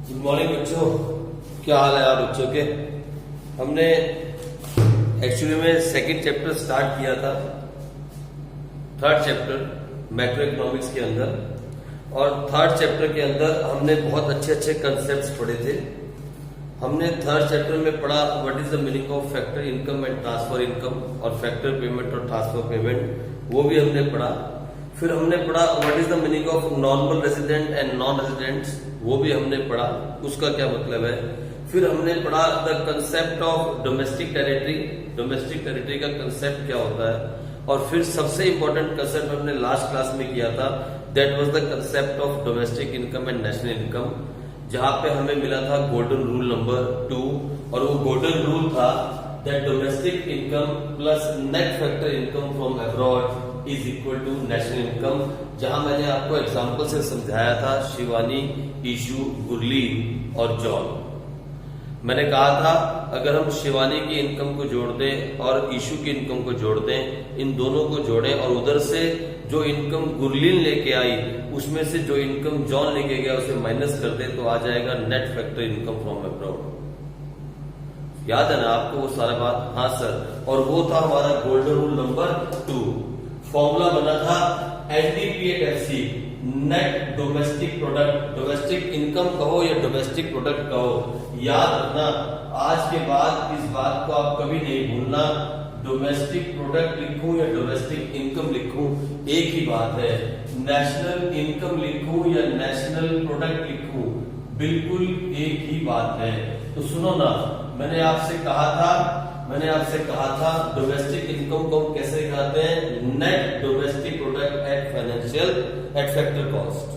Good morning बच्चों, क्या हाल है आप बच्चों के। हमने एक्चुअली में सेकंड चैप्टर स्टार्ट किया था, थर्ड चैप्टर मैक्रो इकोनॉमिक्स के अंदर, और थर्ड चैप्टर के अंदर हमने बहुत अच्छे अच्छे कंसेप्ट्स पढ़े थे। हमने थर्ड चैप्टर में पढ़ा what is the meaning of factor income and transfer income, और फैक्टर पेमेंट और ट्रांसफर पेमेंट, वो भी हमने पढ़ा। फिर हमने पढ़ा what is the meaning of normal resident and non residents, वो भी हमने पढ़ा, उसका क्या मतलब है। फिर हमने पढ़ा the concept of domestic territory, domestic territory का कंसेप्ट क्या होता है। और फिर सबसे इंपॉर्टेंट कंसेप्ट हमने लास्ट क्लास में किया था, that was the concept of domestic income and national income, जहां पे हमें मिला था गोल्डन रूल नंबर 2, और वो गोल्डन रूल था that domestic income plus net factor income from abroad is equal to national income, जहां मैंने आपको एग्जांपल से समझाया था शिवानी, ईशू, गुरलीन और जॉन। मैंने कहा था अगर हम शिवानी की इनकम को जोड़ दें और ईशू की इनकम को जोड़ दें, इन दोनों को जोड़ें और उधर से जो इनकम गुरलीन लेके आई उसमें से जो इनकम जॉन लेके गया उसे माइनस कर दें, तो आ जाएगा net factor income from abroad. याद है ना आपको वो सारा बात? हाँ सर। और वो था हमारा गोल्डन रूल नंबर 2। फॉर्मूला बना था NDPATFC, net domestic product, domestic income कहो या डोमेस्टिक प्रोडक्ट कहो, याद रखना आज के बाद इस बात को आप कभी नहीं भूलना। डोमेस्टिक प्रोडक्ट लिखूं या डोमेस्टिक इनकम लिखूं, एक ही बात है। नेशनल इनकम लिखूं या नेशनल प्रोडक्ट लिखूं, बिल्कुल एक ही बात है। तो सुनो ना, मैंने आपसे कहा था डोमेस्टिक इनकम को हम कैसे दिखाते हैं? Net domestic product eight factor cost,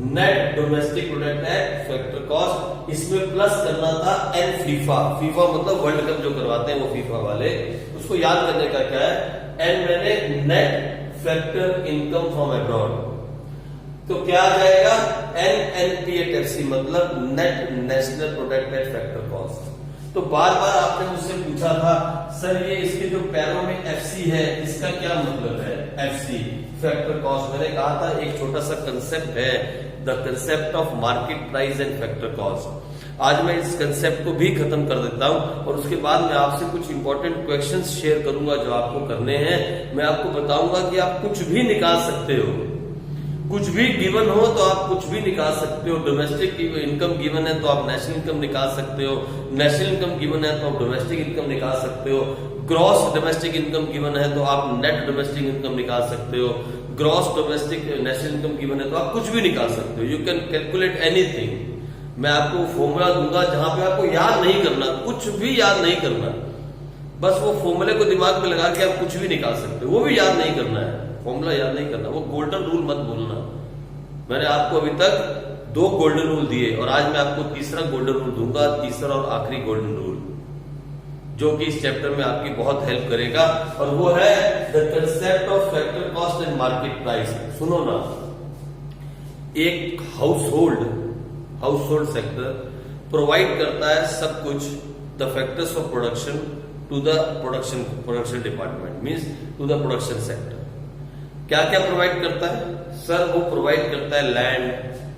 net domestic product eight factor cost. इसमें प्लस करना था एन फीफा, फीफा मतलब वर्ल्ड कप जो करवाते हैं वो फीफा वाले, उसको याद करने का क्या है, एन मैंने net factor income from abroad, तो क्या आ जाएगा NNPATFC मतलब net national product eight factor cost. तो बार बार आपने मुझसे पूछा था सर ये इसके जो पैरों में FC है इसका क्या मतलब है? FC factor cost. मैंने कहा था एक छोटा सा कंसेप्ट है, the concept of market price and factor cost. आज मैं इस कंसेप्ट को भी खत्म कर देता हूं और उसके बाद मैं आपसे कुछ इंपॉर्टेंट क्वेश्चंस शेयर करूंगा जो आपको करने हैं। मैं आपको बताऊंगा कि आप कुछ भी निकाल सकते हो, कुछ भी गिवन हो तो आप कुछ भी निकाल सकते हो। डोमेस्टिक इनकम गिवन है तो आप नेशनल इनकम निकाल सकते हो, नेशनल इनकम गिवन है तो आप डोमेस्टिक इनकम निकाल सकते हो, ग्रॉस डोमेस्टिक इनकम गिवन है तो आप नेट डोमेस्टिक इनकम निकाल सकते हो, gross domestic national income given है तो आप कुछ भी निकाल सकते हो। You can calculate anything. मैं आपको फॉर्मूला दूंगा जहां पे आपको याद नहीं करना, कुछ भी याद नहीं करना, बस वो फॉर्मूले को दिमाग में लगा के आप कुछ भी निकाल सकते हो, वो भी याद नहीं करना है, फॉर्मूला याद नहीं करना, वो गोल्डन रूल मत भूलना। मैंने आपको अभी तक 2 गोल्डन रूल दिए और आज मैं आपको तीसरा गोल्डन रूल दूंगा, तीसरा और आखिरी गोल्डन रूल, जो कि इस चैप्टर में आपकी बहुत हेल्प करेगा, और वो है the concept of factor cost and market price. सुनो ना, एक हाउसहोल्ड सेक्टर प्रोवाइड करता है सब कुछ, the factors of production to the production department, means to the production sector. क्या क्या प्रोवाइड करता है सर? वो प्रोवाइड करता है लैंड,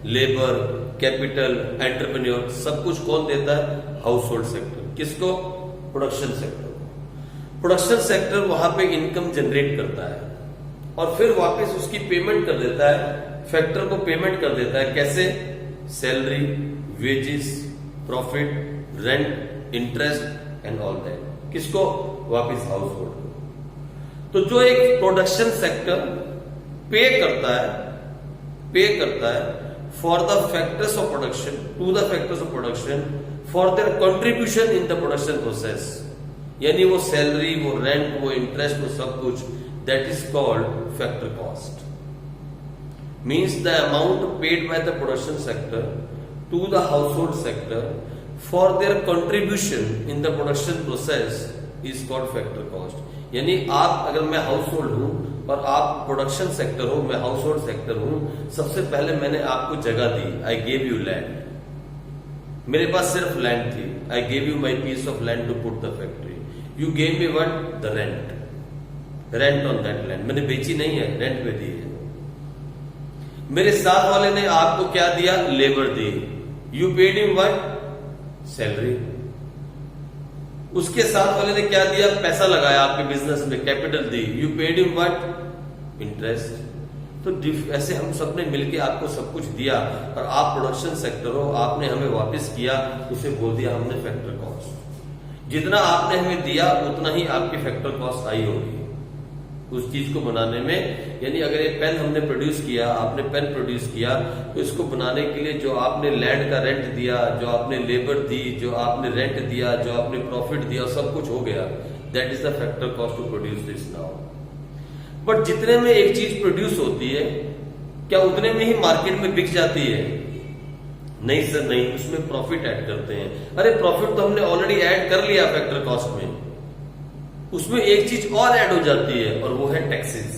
लेबर, कैपिटल, एंटरप्रेन्योर, सब कुछ कौन देता है? House hold sector. किसको? प्रोडक्शन सेक्टर को। प्रोडक्शन सेक्टर वहां पे इनकम जनरेट करता है और फिर वापस उसकी पेमेंट कर देता है, फैक्टर को पेमेंट कर देता है। कैसे? Salary, wages, profit, rent, interest and all that. किसको? वापस हाउस होल्ड को। तो जो एक प्रोडक्शन सेक्टर पे करता है for the factors of production, to the factors of production for their contribution in the production process, यानी वो सैलरी, वो रेंट, वो इंटरेस्ट, वो सब कुछ, that is called factor cost. Means the amount paid by the production sector to the household sector for their contribution in the production process is called factor cost. यानी आप, अगर मैं house hold हूं और आप production sector हो, मैं house hold sector हूं, सबसे पहले मैंने आपको जगह दी, आई गेव यू लैंड, मेरे पास सिर्फ लैंड थी, I gave you my piece of land to put the factory, you gave me what? The rent on that land. मैंने बेची नहीं है, रेंट पे दी है। मेरे साथ वाले ने आपको क्या दिया? Labour the, you paid him what? Salary. उसके साथ वाले ने क्या दिया? पैसा लगाया आपके बिजनेस में, capital the, you paid him what? Interest. तो ऐसे हम सब ने मिलके आपको सब कुछ दिया और आप प्रोडक्शन सेक्टर हो, आपने हमें वापस किया, उसे बोल दिया हमने फैक्टर कॉस्ट। जितना आपने हमें दिया उतना ही आपकी फैक्टर कॉस्ट आई होगी उस चीज को बनाने में। यानी अगर ये पेन हमने प्रोड्यूस किया, आपने पेन प्रोड्यूस किया, तो इसको बनाने के लिए जो आपने लैंड का रेंट दिया, जो आपने लेबर दी, जो आपने रेंट दिया, जो आपने प्रॉफिट दिया, सब कुछ हो गया। That is the factor cost to produce this now. But जितने में एक चीज प्रोड्यूस होती है, क्या उतने में ही मार्केट में बिक जाती है? नहीं सर नहीं, उसमें प्रॉफिट ऐड करते हैं। अरे प्रॉफिट तो हमने ऑलरेडी ऐड कर लिया फैक्टर कॉस्ट में, उसमें एक चीज और ऐड हो जाती है और वो है taxes.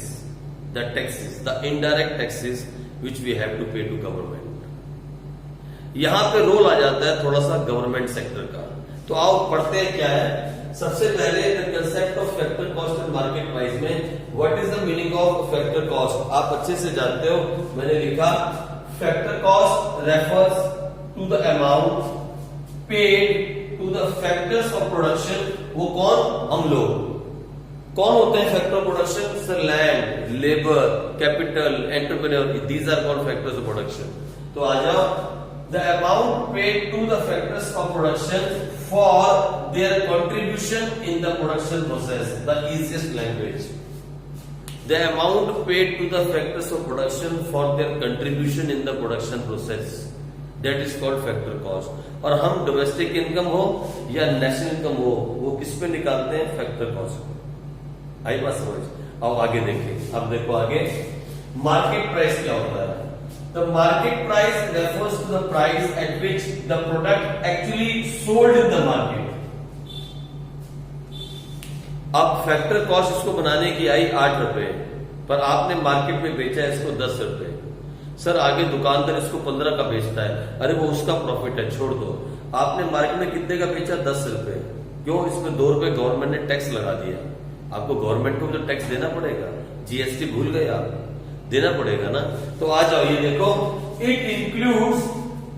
The taxes, the indirect taxes which we have to pay to government. यहां पे रोल आ जाता है थोड़ा सा गवर्नमेंट सेक्टर का। तो आओ पढ़ते हैं क्या है। सबसे पहले the concept of factor cost and market price में what is the meaning of factor cost? आप अच्छे से जानते हो, मैंने लिखा factor cost refers to the amount paid to the factors of production. वो कौन? हम लोग। कौन होते हैं factor of production? Sir land, labour, capital, entrepreneur, these are called factors of production. तो आ जाओ, the amount paid to the factors of production for their contribution in the production process, the easiest language. The amount paid to the factors of production for their contribution in the production process, that is called factor cost. और हम domestic income हो या national income हो, वो किस पे निकालते हैं? Factor cost. आई बात समझ? अब आगे देखिए। अब देखो आगे मार्केट प्राइस क्या होता है। The market price refers to the price at which the product actually sold in the market. अब फैक्टर कॉस्ट इसको बनाने की आई 8 रुपए, पर आपने मार्केट में बेचा इसको 10 रुपए। सर आगे दुकानदार इसको 15 का बेचता है, अरे वो उसका प्रॉफिट है, छोड़ दो। आपने मार्केट में कितने का बेचा? 10 रुपए। क्यों? इसमें 2 रुपए गवर्नमेंट ने टैक्स लगा दिया। आपको गवर्नमेंट को तो टैक्स देना पड़ेगा, जीएसटी भूल गए आप, देना पड़ेगा ना। तो आ जाओ, ये देखो, it includes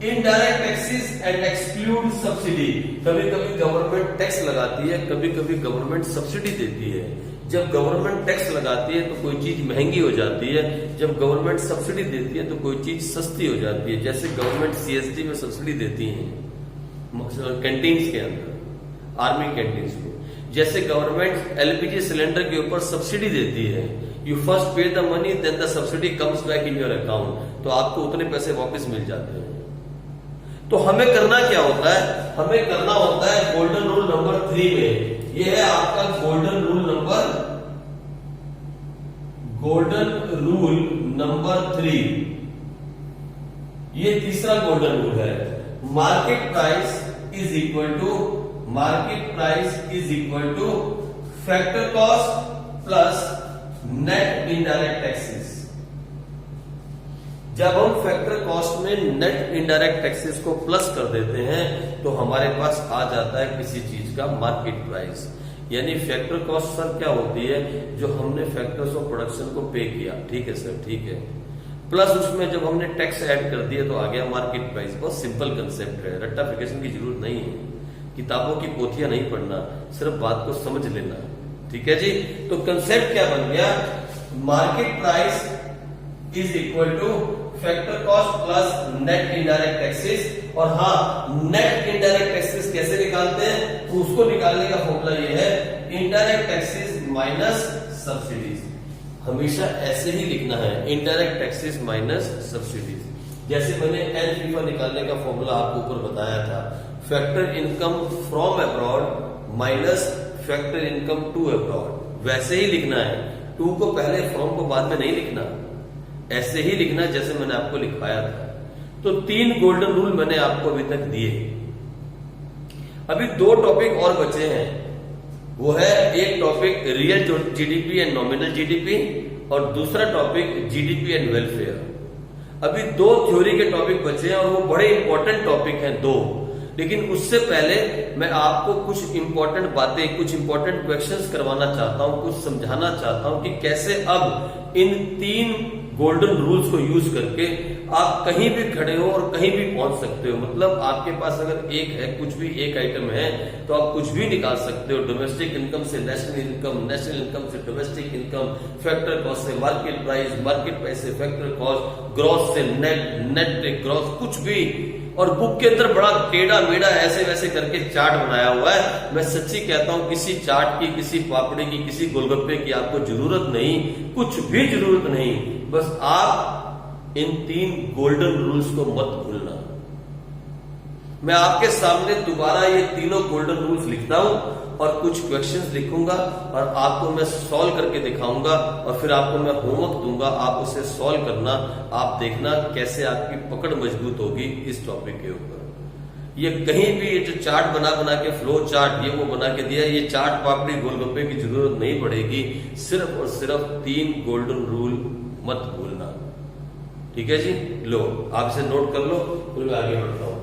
indirect taxes and exclude subsidy. कभी कभी गवर्नमेंट टैक्स लगाती है, कभी कभी गवर्नमेंट सब्सिडी देती है। जब गवर्नमेंट टैक्स लगाती है तो कोई चीज महंगी हो जाती है, जब गवर्नमेंट सब्सिडी देती है तो कोई चीज सस्ती हो जाती है। जैसे गवर्नमेंट सीएसडी में सब्सिडी देती है कैंटीन्स के अंदर, आर्मी कैंटीन्स को। जैसे गवर्नमेंट एलपीजी सिलेंडर के ऊपर सब्सिडी देती है, you first pay the money then the subsidy comes back in your account, तो आपको उतने पैसे वापस मिल जाते हैं। तो हमें करना क्या होता है? हमें करना होता है गोल्डन रूल नंबर 3 में, ये है आपका गोल्डन रूल नंबर 3। ये तीसरा गोल्डन रूल है। Market price is equal to factor cost plus net indirect taxes. जब हम फैक्टर कॉस्ट में नेट इनडायरेक्ट टैक्सेस को प्लस कर देते हैं तो हमारे पास आ जाता है किसी चीज का मार्केट प्राइस। यानी फैक्टर कॉस्ट सर क्या होती है? जो हमने फैक्टर्स ऑफ प्रोडक्शन को पे किया, ठीक है सर, ठीक है, प्लस उसमें जब हमने टैक्स ऐड कर दिया तो आ गया मार्केट प्राइस। बहुत सिंपल कंसेप्ट है, रट्टाफिकेशन की जरूरत नहीं है, किताबों की पोथियां नहीं पढ़ना, सिर्फ बात को समझ लेना। ठीक है जी। तो कंसेप्ट क्या बन गया? Market price is equal to factor cost plus net indirect taxes. और हाँ, नेट इनडायरेक्ट टैक्सेस कैसे निकालते हैं? तो उसको निकालने का फॉर्मूला ये है, इनडायरेक्ट टैक्सेस माइनस सब्सिडीज। हमेशा ऐसे ही लिखना है, इनडायरेक्ट टैक्सेस माइनस सब्सिडीज। जैसे मैंने एन फीफा निकालने का फॉर्मूला आपको ऊपर बताया था, factor income from abroad minus factor income to abroad, वैसे ही लिखना है। टू को पहले, फ्रॉम को बाद में नहीं लिखना, ऐसे ही लिखना जैसे मैंने आपको लिखवाया था। तो 3 गोल्डन रूल मैंने आपको अभी तक दिए। अभी 2 टॉपिक और बचे हैं, वो है एक topic real GDP and nominal GDP और दूसरा टॉपिक जीडीपी एंड वेलफेयर। अभी 2 थ्योरी के टॉपिक बचे हैं और वो बड़े इंपॉर्टेंट टॉपिक हैं 2। लेकिन उससे पहले मैं आपको कुछ इंपॉर्टेंट बातें, कुछ इंपॉर्टेंट क्वेश्चंस करवाना चाहता हूं, कुछ समझाना चाहता हूं कि कैसे अब इन 3 गोल्डन रूल्स को यूज करके आप कहीं भी खड़े हो और कहीं भी पहुंच सकते हो। मतलब आपके पास अगर एक है, कुछ भी एक आइटम है, तो आप कुछ भी निकाल सकते हो। डोमेस्टिक इनकम से नेशनल इनकम, नेशनल इनकम से डोमेस्टिक इनकम, फैक्टर कॉस्ट से मार्केट प्राइस, मार्केट प्राइस से फैक्टर कॉस्ट, ग्रॉस से नेट, नेट से ग्रॉस, कुछ भी। और बुक के अंदर बड़ा टेढ़ा मेढ़ा ऐसे वैसे करके चार्ट बनाया हुआ है। मैं सच्ची कहता हूं, किसी चार्ट की, किसी पापड़ी की, किसी गोलगप्पे की आपको जरूरत नहीं, कुछ भी जरूरत नहीं। बस आप इन 3 गोल्डन रूल्स को मत भूलना। मैं आपके सामने दोबारा ये तीनों गोल्डन रूल्स लिखता हूं और कुछ क्वेश्चंस लिखूंगा और आपको मैं सॉल्व करके दिखाऊंगा और फिर आपको मैं होमवर्क दूंगा, आप उसे सॉल्व करना। आप देखना कैसे आपकी पकड़ मजबूत होगी इस टॉपिक के ऊपर। ये कहीं भी ये जो चार्ट बना बना के, फ्लो चार्ट ये वो बना के दिया, ये चार्ट पापड़ी गोलगप्पे की जरूरत नहीं पड़ेगी। सिर्फ और सिर्फ 3 गोल्डन रूल मत भूलना, ठीक है जी। लो आप इसे नोट कर लो, फिर मैं आगे बढ़ता हूं।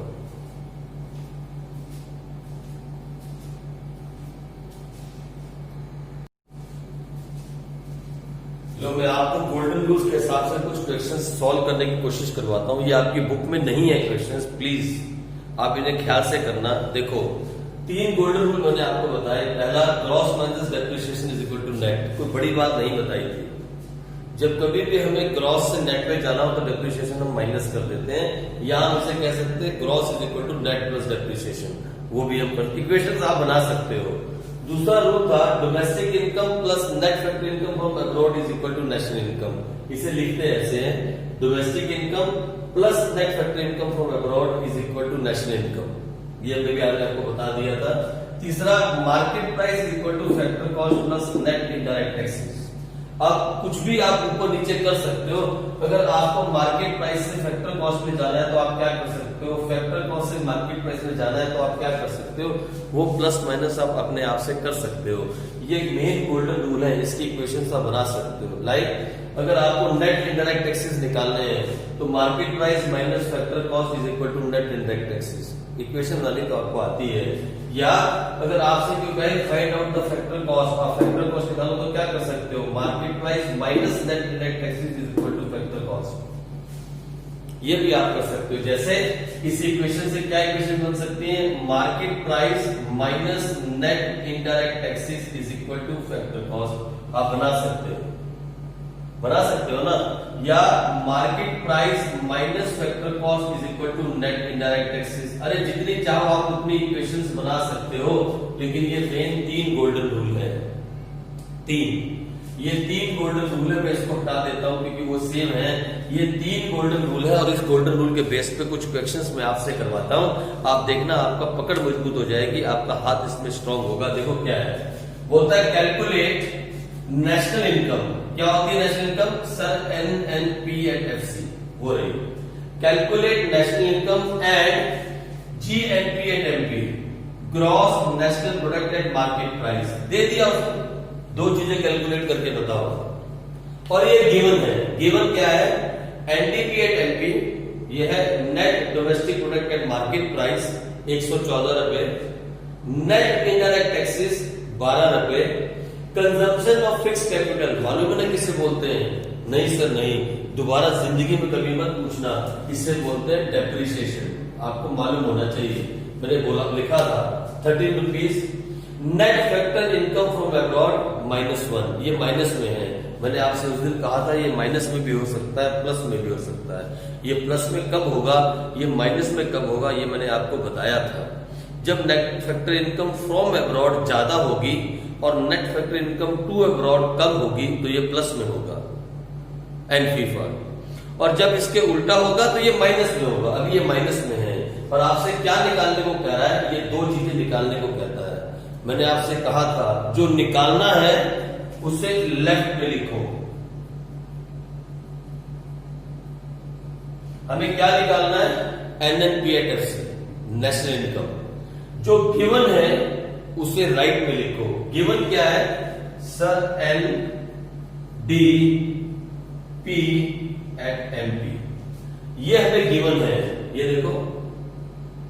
लो मैं आपको गोल्डन रूल्स के हिसाब से कुछ क्वेश्चंस सॉल्व करने की कोशिश करवाता हूं। ये आपकी बुक में नहीं है क्वेश्चंस, प्लीज आप इन्हें ख्याल से करना। देखो 3 गोल्डन रूल मैंने आपको बताए। पहला, gross minus depreciation is equal to net. कोई बड़ी बात नहीं बताई थी। जब कभी भी हमें ग्रॉस से नेट पे जाना हो तो डेप्रिसिएशन हम माइनस कर देते हैं। यहां हम इसे कह सकते हैं gross is equal to net plus depreciation. वो भी हम इक्वेशन आप बना सकते हो। दूसरा रूल था domestic income plus net factor income from abroad is equal to national income. इसे लिखते हैं ऐसे हैं, domestic income plus net factor income from abroad is equal to national income. ये मैंने आपको बता दिया था। तीसरा, market price is equal to factor cost plus net indirect taxes. अब कुछ भी आप ऊपर नीचे कर सकते हो। अगर आपको मार्केट प्राइस से फैक्टर कॉस्ट में जाना है तो आप क्या कर सकते हो, फैक्टर कॉस्ट से मार्केट प्राइस में जाना है तो आप क्या कर सकते हो, वो प्लस माइनस आप अपने आप से कर सकते हो। ये मेन गोल्डन रूल है, इसकी इक्वेशन आप बना सकते हो। लाइक अगर आपको नेट इनडायरेक्ट टैक्सेस निकालने हैं तो market price minus factor cost is equal to net indirect taxes. Equation वाली तो आपको आती है। या अगर आपसे कोई कहे find out the factor cost, आप फैक्टर कॉस्ट निकालो तो क्या कर सकते हो, market price minus net indirect taxes is equal to factor cost. ये भी आप कर सकते हो। जैसे इस इक्वेशन से क्या इक्वेशन बन सकती है, market price minus net indirect taxes is equal to factor cost. आप बना सकते हो ना। या market price minus factor cost is equal to net indirect taxes. अरे जितनी चाहो आप उतनी इक्वेशंस बना सकते हो, लेकिन ये मेन 3 गोल्डन रूल है। 3 गोल्डन रूल है। मैं इसको हटा देता हूं क्योंकि वो सेम है। ये 3 गोल्डन रूल है और इस गोल्डन रूल के बेस पे कुछ क्वेश्चंस मैं आपसे करवाता हूं। आप देखना, आपका पकड़ मजबूत हो जाएगी, आपका हाथ इसमें स्ट्रांग होगा। देखो क्या है, बोलता है कैलकुलेट नेशनल इनकम। क्या होती है national income, sir NNP and FC हो रही। Calculate national income and GNP and MP, gross national product and market price. दे दिया, 2 चीजें कैलकुलेट करके बताओ। और ये गिवन है। गिवन क्या है, NDP एंड MP, ये है net domestic product and market price 114 रुपए, नेट इनडायरेक्ट टैक्सेस 12 रुपए, कंजम्पशन ऑफ फिक्स कैपिटल मालूम है ना किसे बोलते हैं, नहीं सर नहीं, दोबारा जिंदगी में कभी मत पूछना, इसे बोलते हैं डेप्रिसिएशन। आपको मालूम होना चाहिए, मैंने बोला लिखा था 13 rupees. Net factor income from abroad -1, ये माइनस में है। मैंने आपसे उस दिन कहा था ये माइनस में भी हो सकता है, प्लस में भी हो सकता है। ये प्लस में कब होगा, ये माइनस में कब होगा, ये मैंने आपको बताया था। जब net factor income from abroad ज्यादा होगी और net factor income to abroad कम होगी तो ये प्लस में होगा, एंड फीफा। और जब इसके उल्टा होगा तो ये माइनस में होगा। अभी ये माइनस में है और आपसे क्या निकालने को कह रहा है, ये 2 चीजें निकालने को कहता है। मैंने आपसे कहा था जो निकालना है उसे लेफ्ट में लिखो। हमें क्या निकालना है, NNPATF से नेशनल इनकम। जो गिवन है उसे राइट में लिखो। गिवन क्या है, सर NDP एंड MP, ये हमें गिवन है, ये देखो।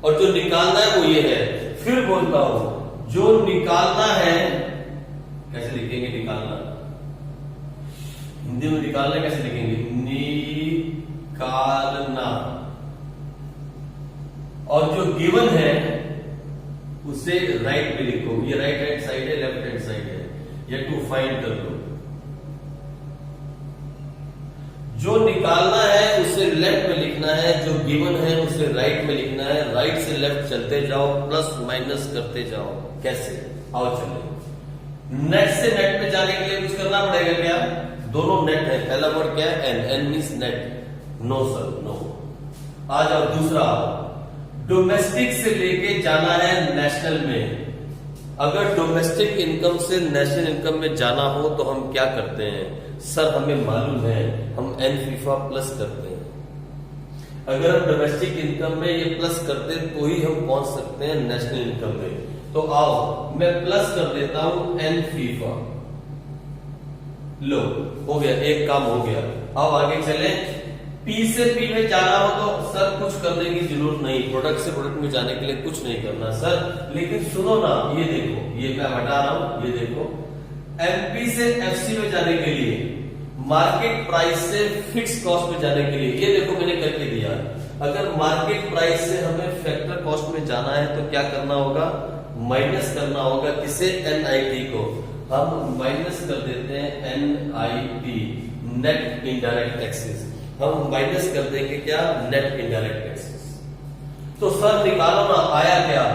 और जो निकालना है वो ये है। फिर बोलता हूं, जो निकालना है, कैसे लिखेंगे निकालना, हिंदी में निकालना कैसे लिखेंगे, निकालना, और जो गिवन है उसे राइट में लिखो। ये राइट हैंड साइड है, लेफ्ट हैंड साइड है, ये टू फाइंड कर लो। जो निकालना है उसे लेफ्ट में लिखना है, जो गिवन है उसे राइट में लिखना है। राइट से लेफ्ट चलते जाओ, प्लस माइनस करते जाओ। कैसे? आओ चले। नेट से नेट पे जाने के लिए कुछ करना पड़ेगा क्या? दोनों नेट है। पहला वर्ड क्या है? N means net. No sir, no. आ जाओ दूसरा। डोमेस्टिक से लेके जाना है नेशनल में। अगर डोमेस्टिक इनकम से नेशनल इनकम में जाना हो तो हम क्या करते हैं? सर हमें मालूम है, हम एन फीफा प्लस करते हैं। अगर हम डोमेस्टिक इनकम में ये प्लस करते तो ही हम पहुंच सकते हैं नेशनल इनकम में। तो आओ मैं प्लस कर देता हूं एन फीफा। लो, हो गया, एक काम हो गया। अब आगे चले। पी से पी में जाना हो तो सर कुछ करने की जरूरत नहीं, प्रोडक्ट से प्रोडक्ट में जाने के लिए कुछ नहीं करना सर। लेकिन सुनो ना, ये देखो, ये मैं हटा रहा हूं, ये देखो। एमपी से एफसी में जाने के लिए, मार्केट प्राइस से फिक्स कॉस्ट में जाने के लिए, ये देखो मैंने करके दिया। अगर मार्केट प्राइस से हमें फैक्टर कॉस्ट में जाना है तो क्या करना होगा? माइनस करना होगा। किसे? एनआईटी को। हम माइनस कर देते हैं एनआईटी, नेट इनडायरेक्ट टैक्सेस। हम माइनस कर देंगे क्या? Net indirect taxes. तो सर निकालो ना, आया क्या?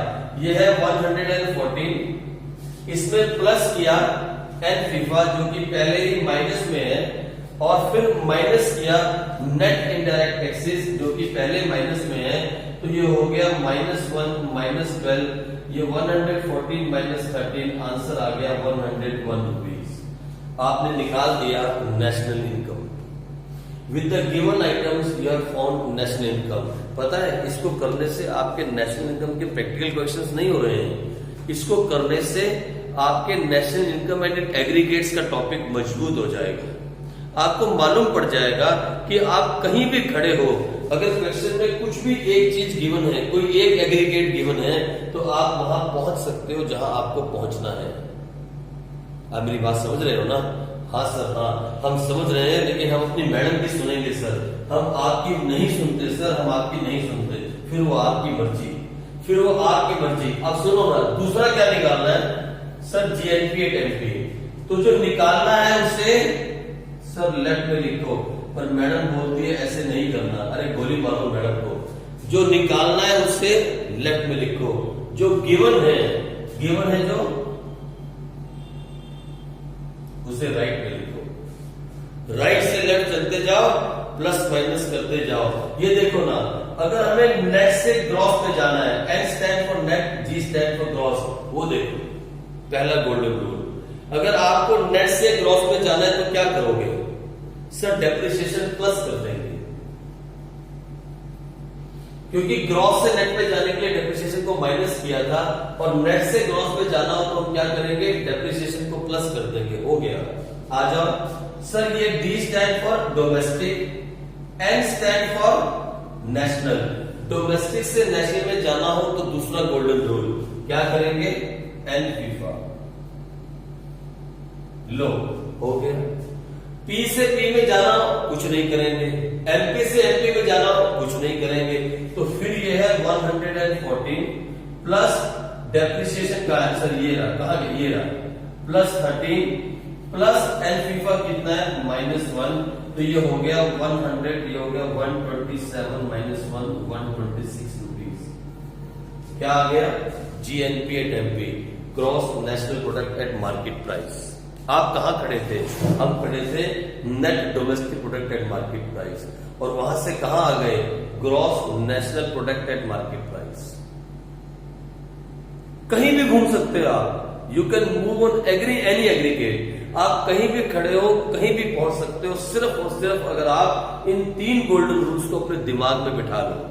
ये है 114, इसमें प्लस किया एन फीफा जो कि पहले ही माइनस में है, और फिर माइनस किया नेट इनडायरेक्ट टैक्सेस जो कि पहले माइनस में है। तो ये हो गया -1 -12, ये 114 -13, आंसर आ गया 101 रुपीज। आपने निकाल दिया national income. With the given items you have found national income. पता है, इसको करने से आपके नेशनल इनकम के प्रैक्टिकल क्वेश्चंस नहीं हो रहे हैं। इसको करने से आपके नेशनल इनकम एंड एग्रीगेट्स का टॉपिक मजबूत हो जाएगा। आपको मालूम पड़ जाएगा कि आप कहीं भी खड़े हो, अगर क्वेश्चन में कुछ भी एक चीज गिवन है, कोई एक एग्रीगेट गिवन है, तो आप वहां पहुंच सकते हो जहां आपको पहुंचना है। आप मेरी बात समझ रहे हो ना? हाँ सर, हाँ हम समझ रहे हैं, लेकिन हम अपनी मैडम की सुनेंगे सर। हम आपकी नहीं सुनते सर, हम आपकी नहीं सुनते। फिर वो आपकी मर्जी, फिर वो आपकी मर्जी। अब सुनो ना, दूसरा क्या निकालना है? Sir GNP at MP. तो जो निकालना है उसे सर लेफ्ट में लिखो, पर मैडम बोलती है ऐसे नहीं करना। अरे गोली मारो मैडम को। जो निकालना है उसे लेफ्ट में लिखो, जो गिवन है जो उसे राइट में लिखो। राइट से लेफ्ट चलते जाओ, प्लस माइनस करते जाओ। ये देखो ना, अगर हमें नेट से ग्रॉस में जाना है, N stand for net, G stand for gross. वो देखो पहला गोल्डन रूल। अगर आपको नेट से ग्रॉस में जाना है तो क्या करोगे? सर डेप्रिसिएशन प्लस कर देंगे, क्योंकि ग्रॉस से नेट पे जाने के लिए डेप्रिसिएशन को माइनस किया था, और नेट से ग्रॉस पे जाना हो तो हम क्या करेंगे? डेप्रिसिएशन को प्लस कर देंगे। हो गया। आ जाओ सर, ये D stand for domestic, N stand for national. Domestic से नेशनल में जाना हो तो दूसरा गोल्डन रूल क्या करेंगे? N FIFA. लो, हो गया। पी से पी में जाना हो कुछ नहीं करेंगे, एमपी से एमपी में जाना हो कुछ नहीं करेंगे। तो फिर ये है 114 प्लस डेप्रिसिएशन का आंसर ये रहा। कहा गया? ये रहा, प्लस 13 प्लस एन फीफा कितना है? -1। तो ये हो गया 100, ये हो गया 127 -1 126 रुपीज। क्या आ गया? GNP at MP, gross national product at market price. आप कहां खड़े थे? हम खड़े थे net domestic product at market price, और वहां से कहां आ गए? Gross national product at market price. कहीं भी घूम सकते हो आप। You can move on any aggregate. आप कहीं भी खड़े हो, कहीं भी पहुंच सकते हो, सिर्फ और सिर्फ अगर आप इन 3 गोल्डन रूल्स को अपने दिमाग में बिठा लो।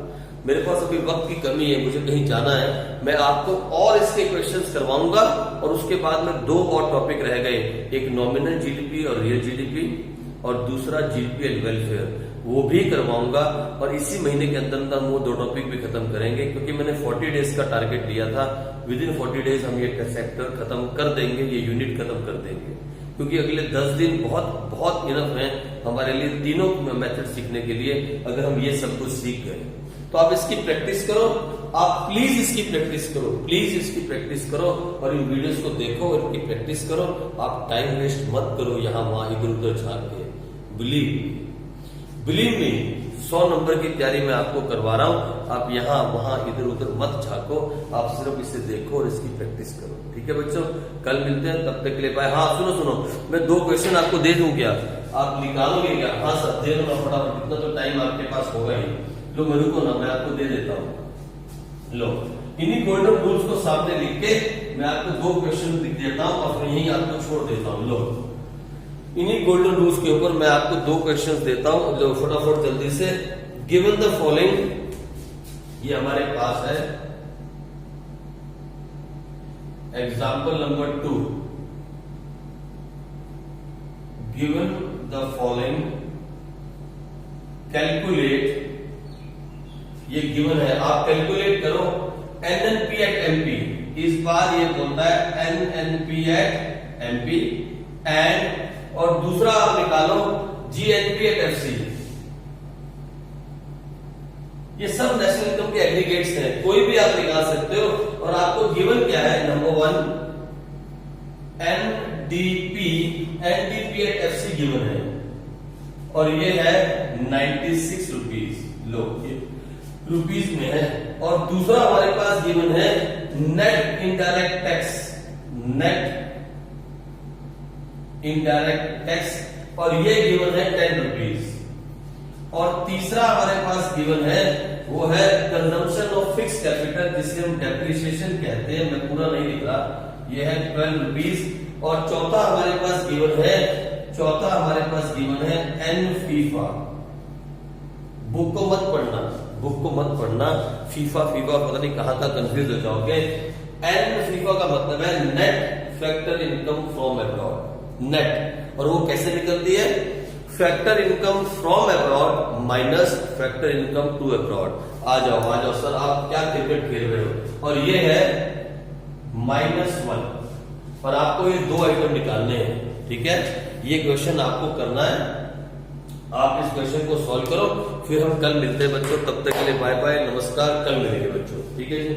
मेरे पास अभी वक्त की कमी है, मुझे कहीं जाना है। मैं आपको और इसके क्वेश्चंस करवाऊंगा, और उसके बाद में 2 और टॉपिक रह गए, एक नॉमिनल जीडीपी और रियल जीडीपी, और दूसरा जीडीपी एंड वेलफेयर, वो भी करवाऊंगा। और इसी महीने के अंदर अंदर हम वो 2 टॉपिक भी खत्म करेंगे, क्योंकि मैंने 40 डेज का टारगेट लिया था। विद इन 40 डेज हम ये सेक्टर खत्म कर देंगे, ये यूनिट खत्म कर देंगे। क्योंकि अगले 10 दिन बहुत बहुत इनफ है हमारे लिए तीनों मेथड सीखने के लिए। अगर हम ये सब कुछ सीख गए तो आप इसकी प्रैक्टिस करो, आप प्लीज इसकी प्रैक्टिस करो, प्लीज इसकी प्रैक्टिस करो और इन वीडियोस को देखो और इनकी प्रैक्टिस करो। आप टाइम वेस्ट मत करो यहाँ वहां इधर उधर झाँक के। बिलीव मी 100 नंबर की तैयारी मैं आपको करवा रहा हूं। आप यहाँ वहां इधर उधर मत झाँको, आप सिर्फ इसे देखो और इसकी प्रैक्टिस करो। ठीक है बच्चों, कल मिलते हैं, तब तक के लिए बाय। हाँ सुनो, मैं 2 क्वेश्चन आपको दे दूं क्या, आप निकालोगे क्या? हाँ सर दे दो ना फटाफट, इतना तो टाइम आपके पास होगा ही। लो मैं रुको ना, मैं आपको दे देता हूँ। लो इन्हीं गोल्डन रूल्स को सामने लिख के मैं आपको 2 क्वेश्चन लिख देता हूँ और फिर यही आपको छोड़ देता हूँ। लो इन्हीं गोल्डन रूल्स के ऊपर मैं आपको 2 क्वेश्चंस देता हूं, जो फटाफट जल्दी से। गिवन द फॉलोइंग, ये हमारे पास है example number 2। Given the following, calculate, ये गिवन है, आप कैलकुलेट करो एनएनपी एट एमपी। इस बार ये बोलता है एनएनपी एट एमपी एंड, और दूसरा आप निकालो जीएनपी एट एफसी। ये सब नेशनल इनकम के एग्रीगेट्स हैं, कोई भी आप निकाल सकते हो। और आपको गिवन क्या है? Number 1 NDP at FC given है और ये है 96 रुपीज। लो ये रुपीज में है। और दूसरा हमारे पास गिवन है net indirect tax, net indirect tax, और ये गिवन है 10 रुपीज। और तीसरा हमारे पास गिवन है वो है कंजम्पशन ऑफ फिक्स कैपिटल, जिसे हम डेप्रिसिएशन कहते हैं, मैं पूरा नहीं लिख रहा, ये है 12 रुपीज। और चौथा हमारे पास गिवन है एन फीफा। बुक को मत पढ़ना, फीफा पता नहीं कहां तक कंफ्यूज हो जाओगे। एन फीफा का मतलब है net factor income from abroad, net. और वो कैसे निकलती है? Factor income from abroad minus factor income to abroad. आ जाओ सर, आप क्या क्रिकेट खेल रहे हो? और ये है -1, और आपको ये 2 आइटम निकालने हैं। ठीक है, ये क्वेश्चन आपको करना है, आप इस क्वेश्चन को सॉल्व करो, फिर हम कल मिलते हैं बच्चों। तब तक के लिए बाय बाय, नमस्कार, कल मिलेंगे बच्चों। ठीक है जी।